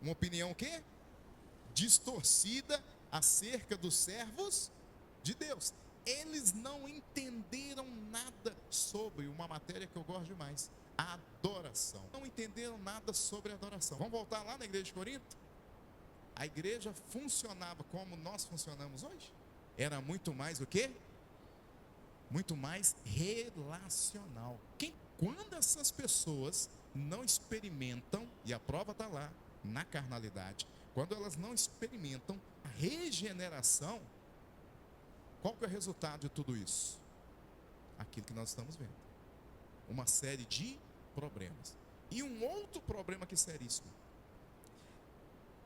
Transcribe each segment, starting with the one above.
Uma opinião o quê? Distorcida acerca dos servos de Deus. Eles não entenderam nada sobre uma matéria que eu gosto demais, a adoração. Não entenderam nada sobre a adoração. Vamos voltar lá na igreja de Corinto? A igreja funcionava como nós funcionamos hoje? Era muito mais o quê? Muito mais relacional. Quando essas pessoas não experimentam, e a prova está lá, na carnalidade, quando elas não experimentam a regeneração, qual que é o resultado de tudo isso? Aquilo que nós estamos vendo. Uma série de problemas. E um outro problema que é seríssimo.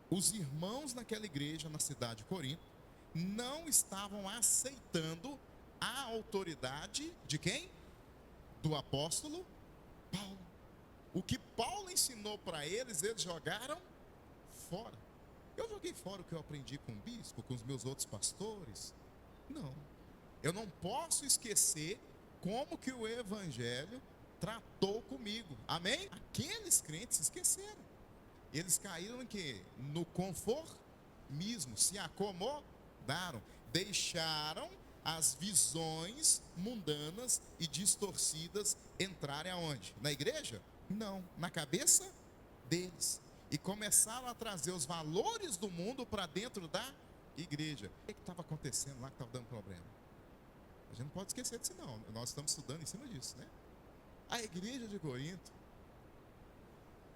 Os irmãos naquela igreja, na cidade de Corinto, não estavam aceitando a autoridade de quem? Do apóstolo Paulo. O que Paulo ensinou para eles, eles jogaram fora. Eu joguei fora o que eu aprendi com o bispo, com os meus outros pastores? Não. Eu não posso esquecer como que o evangelho tratou comigo. Amém? Aqueles crentes esqueceram. Eles caíram em quê? No conformismo, se acomodaram, deixaram as visões mundanas e distorcidas entrarem aonde? Na igreja? Não, na cabeça deles. E começaram a trazer os valores do mundo para dentro da igreja. O que estava acontecendo lá que estava dando problema? A gente não pode esquecer disso não. Nós estamos estudando em cima disso, né? A igreja de Corinto,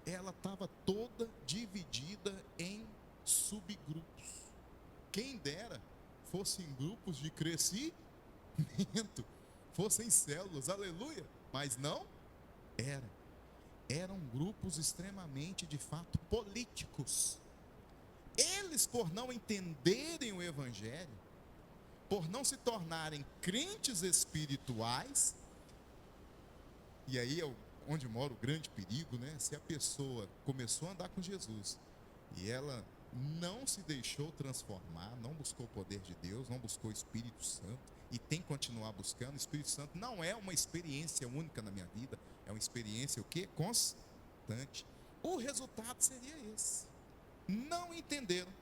ela estava toda dividida em subgrupos. Quem dera fossem grupos de crescimento, fossem células, aleluia. Mas não era. Eram grupos extremamente, de fato, políticos. Eles, por não entenderem o evangelho, por não se tornarem crentes espirituais, e aí é onde mora o grande perigo, né? Se a pessoa começou a andar com Jesus e ela não se deixou transformar, não buscou o poder de Deus, não buscou o Espírito Santo e tem que continuar buscando. O Espírito Santo não é uma experiência única na minha vida, é uma experiência o quê? Constante. O resultado seria esse. Não entenderam,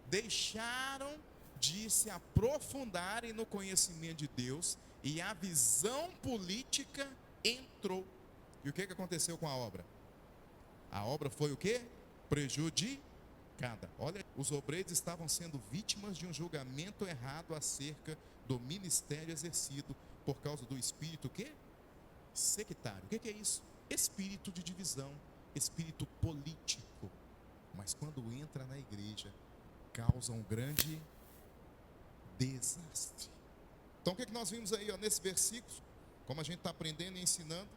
deixaram de se aprofundarem no conhecimento de Deus e a visão política entrou. E o que aconteceu com a obra? A obra foi o quê? Prejudicada. Olha, os obreiros estavam sendo vítimas de um julgamento errado acerca do ministério exercido por causa do espírito o quê? Sectário. O que é isso? Espírito de divisão, espírito político. Mas quando entra na igreja, causa um grande desastre. Então o que nós vimos aí, ó, nesse versículo, como a gente está aprendendo e ensinando?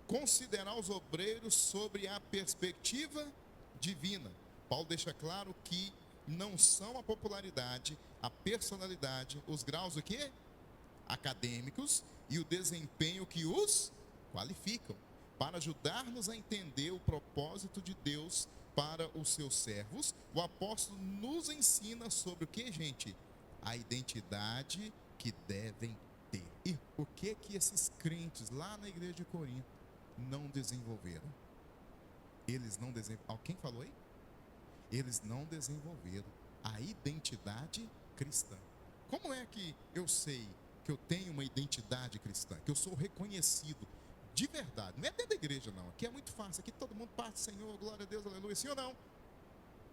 Considerar os obreiros sobre a perspectiva divina. Paulo deixa claro que não são a popularidade, a personalidade, os graus o quê? Acadêmicos e o desempenho que os qualificam, para ajudar-nos a entender o propósito de Deus para os seus servos. O apóstolo nos ensina sobre o que, gente? A identidade que devem ter. E o que esses crentes lá na igreja de Corinto não desenvolveram? Eles não desenvolveram. Quem falou aí? Eles não desenvolveram a identidade cristã. Como é que eu sei que eu tenho uma identidade cristã? Que eu sou reconhecido de verdade? Não é dentro da igreja não. Aqui é muito fácil. Aqui todo mundo parte, Senhor, glória a Deus, aleluia. Sim ou não?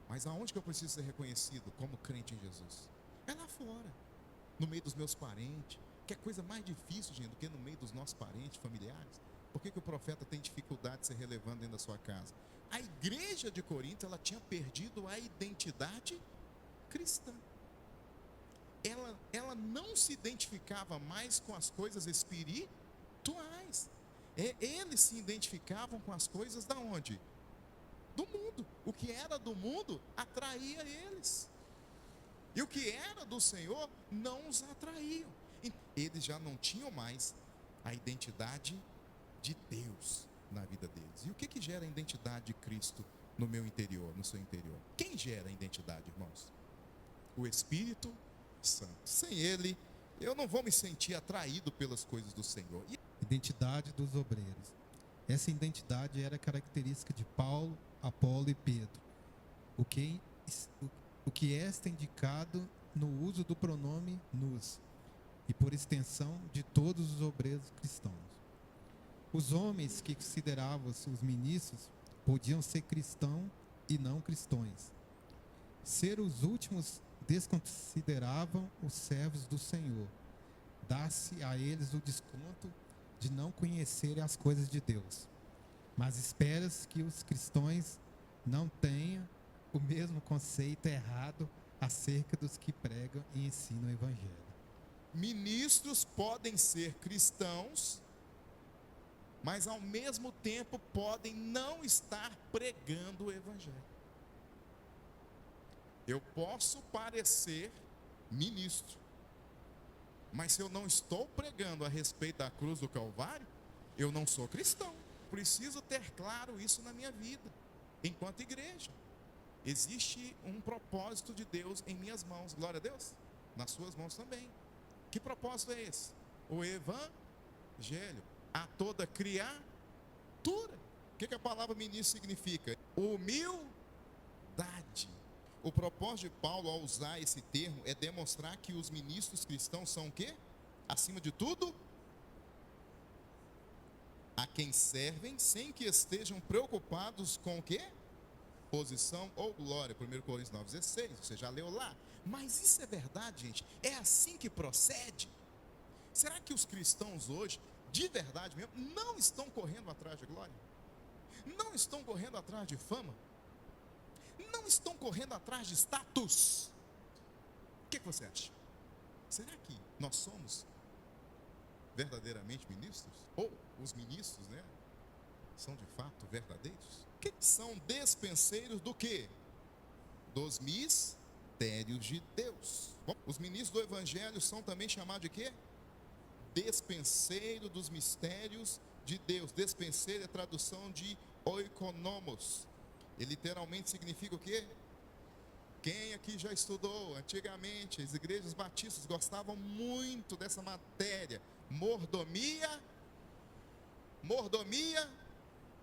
Mas aonde que eu preciso ser reconhecido como crente em Jesus? É lá fora, no meio dos meus parentes. Que é coisa mais difícil, gente, do que no meio dos nossos parentes, familiares. Por que o profeta tem dificuldade de ser relevante dentro da sua casa? A igreja de Corinto, ela tinha perdido a identidade cristã. Ela não se identificava mais com as coisas espirituais. Eles se identificavam com as coisas da onde? Do mundo. O que era do mundo atraía eles. E o que era do Senhor não os atraía. Eles já não tinham mais a identidade de Deus na vida deles. E o que gera a identidade de Cristo no meu interior, no seu interior? Quem gera a identidade, irmãos? O Espírito Santo. Sem Ele, eu não vou me sentir atraído pelas coisas do Senhor. Identidade dos obreiros. Essa identidade era característica de Paulo, Apolo e Pedro. o que, o que está indicado no uso do pronome nos, e por extensão de todos os obreiros cristãos. Os homens que consideravam-se os ministros podiam ser cristãos e não cristãos. Ser os últimos desconsideravam os servos do Senhor. Dá-se a eles o desconto de não conhecerem as coisas de Deus. Mas espera-se que os cristãos não tenham o mesmo conceito errado acerca dos que pregam e ensinam o Evangelho. Ministros podem ser cristãos, mas ao mesmo tempo podem não estar pregando o Evangelho. Eu posso parecer ministro, mas se eu não estou pregando a respeito da cruz do Calvário, eu não sou cristão. Preciso ter claro isso na minha vida, enquanto igreja. Existe um propósito de Deus em minhas mãos, glória a Deus, nas suas mãos também. Que propósito é esse? O Evangelho a toda criatura. O que a palavra ministro significa? Humildade. O propósito de Paulo ao usar esse termo é demonstrar que os ministros cristãos são o quê? Acima de tudo, a quem servem sem que estejam preocupados com o quê? Posição ou glória. 1 Coríntios 9,16, você já leu lá. Mas isso é verdade, gente? É assim que procede? Será que os cristãos hoje, de verdade mesmo, não estão correndo atrás de glória? Não estão correndo atrás de fama? Não estão correndo atrás de status? O que você acha? Será que nós somos verdadeiramente ministros? Ou os ministros, né, são de fato verdadeiros? Que são despenseiros do quê? Dos mistérios de Deus. Bom, os ministros do Evangelho são também chamados de quê? Despenseiro dos mistérios de Deus. Despenseiro é a tradução de oikonomos. E literalmente significa o quê? Quem aqui já estudou? Antigamente, as igrejas batistas gostavam muito dessa matéria. Mordomia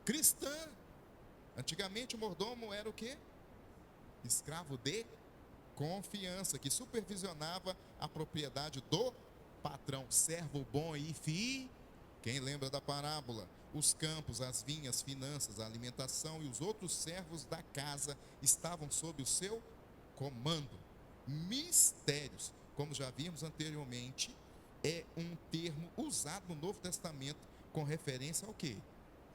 cristã. Antigamente o mordomo era o quê? Escravo de confiança, que supervisionava a propriedade do patrão. Servo bom e fiel. Quem lembra da parábola? Os campos, as vinhas, finanças, a alimentação e os outros servos da casa estavam sob o seu comando. Mistérios, como já vimos anteriormente, é um termo usado no Novo Testamento com referência ao quê?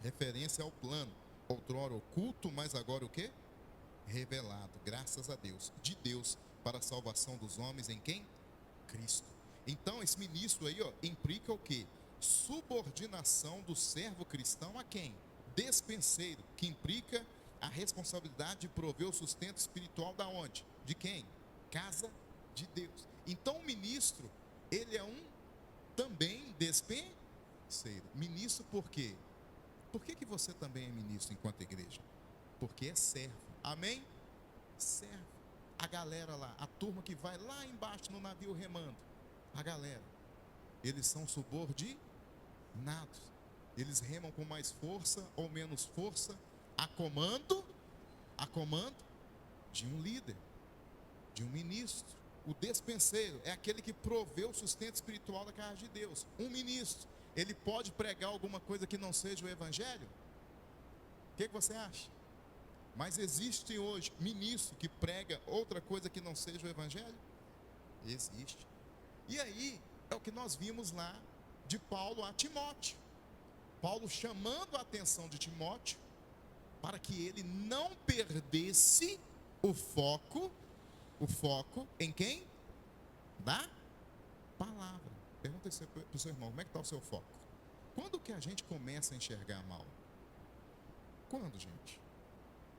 Referência ao plano, outrora oculto, mas agora o quê? Revelado, graças a Deus, de Deus para a salvação dos homens em quem? Cristo. Então esse ministro aí, implica o quê? Subordinação do servo cristão a quem? Despenseiro, que implica a responsabilidade de prover o sustento espiritual da onde? De quem? Casa de Deus. Então o ministro, ele é um também despenseiro. Ministro por quê? Por que você também é ministro enquanto igreja? Porque é servo. Amém? Servo. A galera lá, a turma que vai lá embaixo no navio remando, a galera, eles são subordinados. Eles remam com mais força ou menos força, a comando de um líder, de um ministro. O despenseiro é aquele que provê o sustento espiritual da casa de Deus. Um ministro, ele pode pregar alguma coisa que não seja o evangelho? O que você acha? Mas existe hoje ministro que prega outra coisa que não seja o evangelho? Existe. E aí, é o que nós vimos lá de Paulo a Timóteo. Paulo chamando a atenção de Timóteo para que ele não perdesse o foco em quem? Da palavra. Pergunta isso para o seu irmão, como é que está o seu foco? Quando que a gente começa a enxergar mal? Quando, gente?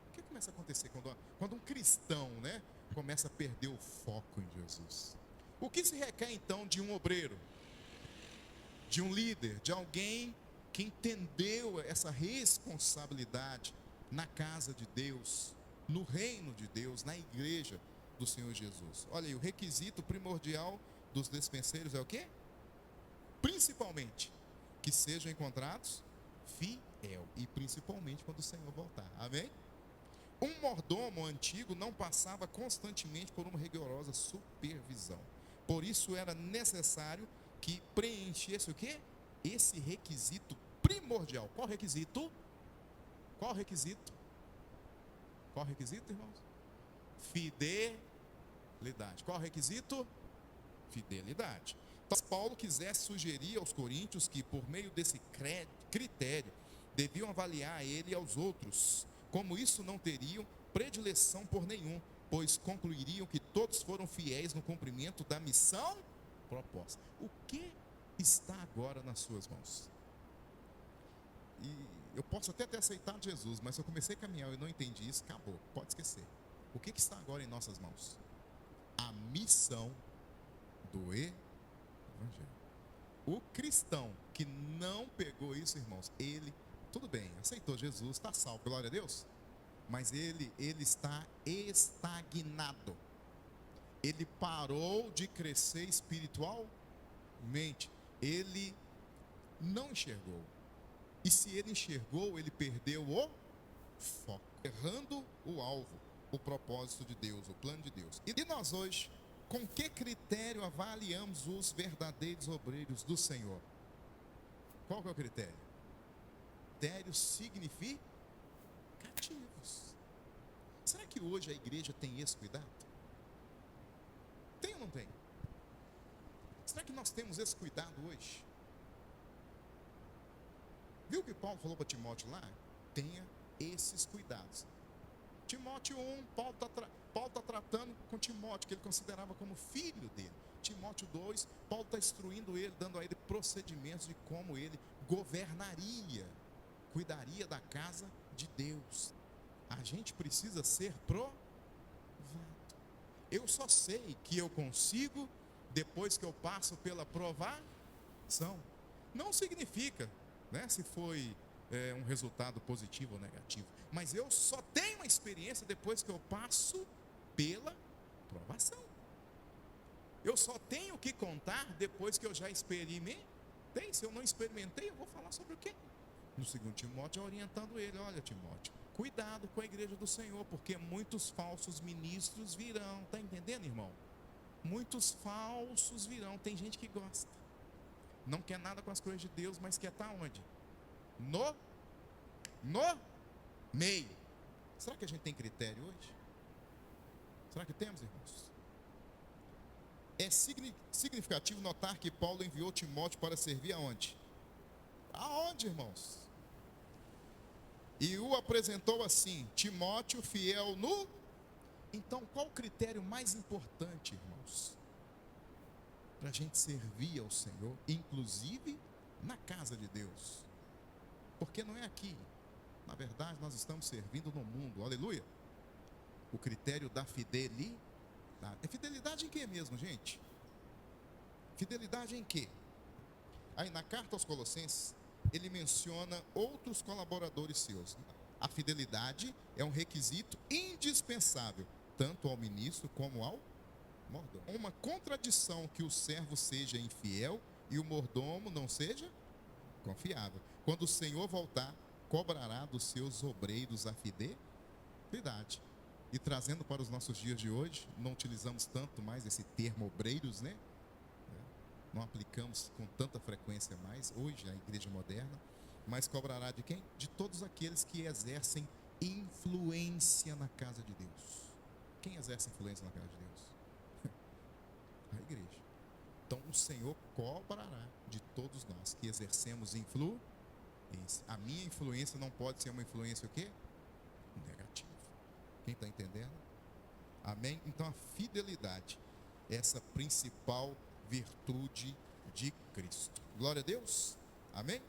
O que começa a acontecer quando um cristão, né, começa a perder o foco em Jesus? O que se requer então de um obreiro, de um líder, de alguém que entendeu essa responsabilidade na casa de Deus, no reino de Deus, na igreja do Senhor Jesus? Olha aí, o requisito primordial dos despenseiros é o quê? Principalmente, que sejam encontrados fiel, e principalmente quando o Senhor voltar. Amém? Um mordomo antigo não passava constantemente por uma rigorosa supervisão. Por isso era necessário que preenchesse o quê? Esse requisito primordial. Qual requisito? Qual requisito? Qual requisito, irmãos? Fidelidade. Qual requisito? Fidelidade. Então, Paulo quisesse sugerir aos coríntios que, por meio desse critério, deviam avaliar ele e aos outros. Como isso, não teriam predileção por nenhum, pois concluiriam que todos foram fiéis no cumprimento da missão proposta. O que está agora nas suas mãos? E eu posso até ter aceitado Jesus, mas se eu comecei a caminhar e eu não entendi isso, acabou, pode esquecer. O que está agora em nossas mãos? A missão do Evangelho. O cristão que não pegou isso, irmãos, ele, tudo bem, aceitou Jesus, está salvo, glória a Deus, mas ele está estagnado. Ele parou de crescer espiritualmente. Ele não enxergou. E se ele enxergou, ele perdeu o foco, errando o alvo, o propósito de Deus, o plano de Deus. E nós hoje, com que critério avaliamos os verdadeiros obreiros do Senhor? Qual que é o critério? Critérios significativos. Será que hoje a igreja tem esse cuidado? Tem ou não tem? Será que nós temos esse cuidado hoje? Viu o que Paulo falou para Timóteo lá? Tenha esses cuidados. Timóteo 1, Paulo está tratando com Timóteo, que ele considerava como filho dele. Timóteo 2, Paulo está instruindo ele, dando a ele procedimentos de como ele governaria, cuidaria da casa de Deus. A gente precisa ser provado. Eu só sei que eu consigo depois que eu passo pela provação. Não significa, né, se foi um resultado positivo ou negativo, mas eu só tenho uma experiência depois que eu passo pela provação. Eu só tenho que contar depois que eu já experimentei. Se eu não experimentei, eu vou falar sobre o quê? No 2 Timóteo, orientando ele: olha, Timóteo, cuidado com a igreja do Senhor, porque muitos falsos ministros virão. Está entendendo, irmão? Muitos falsos virão. Tem gente que gosta, não quer nada com as coisas de Deus, mas quer estar onde? No meio. Será que a gente tem critério hoje? Será que temos, irmãos? É significativo notar que Paulo enviou Timóteo para servir aonde? Aonde, irmãos? E o apresentou assim: Timóteo, fiel no... Então, qual o critério mais importante, irmãos, para a gente servir ao Senhor, inclusive na casa de Deus? Porque não é aqui. Na verdade, nós estamos servindo no mundo. Aleluia. O critério da fidelidade. É fidelidade em quê mesmo, gente? Fidelidade em quê? Aí na carta aos Colossenses, ele menciona outros colaboradores seus. A fidelidade é um requisito indispensável, tanto ao ministro como ao mordomo. Uma contradição que o servo seja infiel e o mordomo não seja confiável. Quando o Senhor voltar, cobrará dos seus obreiros a fidelidade. E trazendo para os nossos dias de hoje, não utilizamos tanto mais esse termo obreiros, né? Não aplicamos com tanta frequência mais, hoje, na igreja moderna. Mas cobrará de quem? De todos aqueles que exercem influência na casa de Deus. Quem exerce influência na casa de Deus? A igreja. Então o Senhor cobrará de todos nós que exercemos influência. A minha influência não pode ser uma influência o quê? Negativa. Quem está entendendo? Amém? Então a fidelidade é essa principal virtude de Cristo. Glória a Deus. Amém?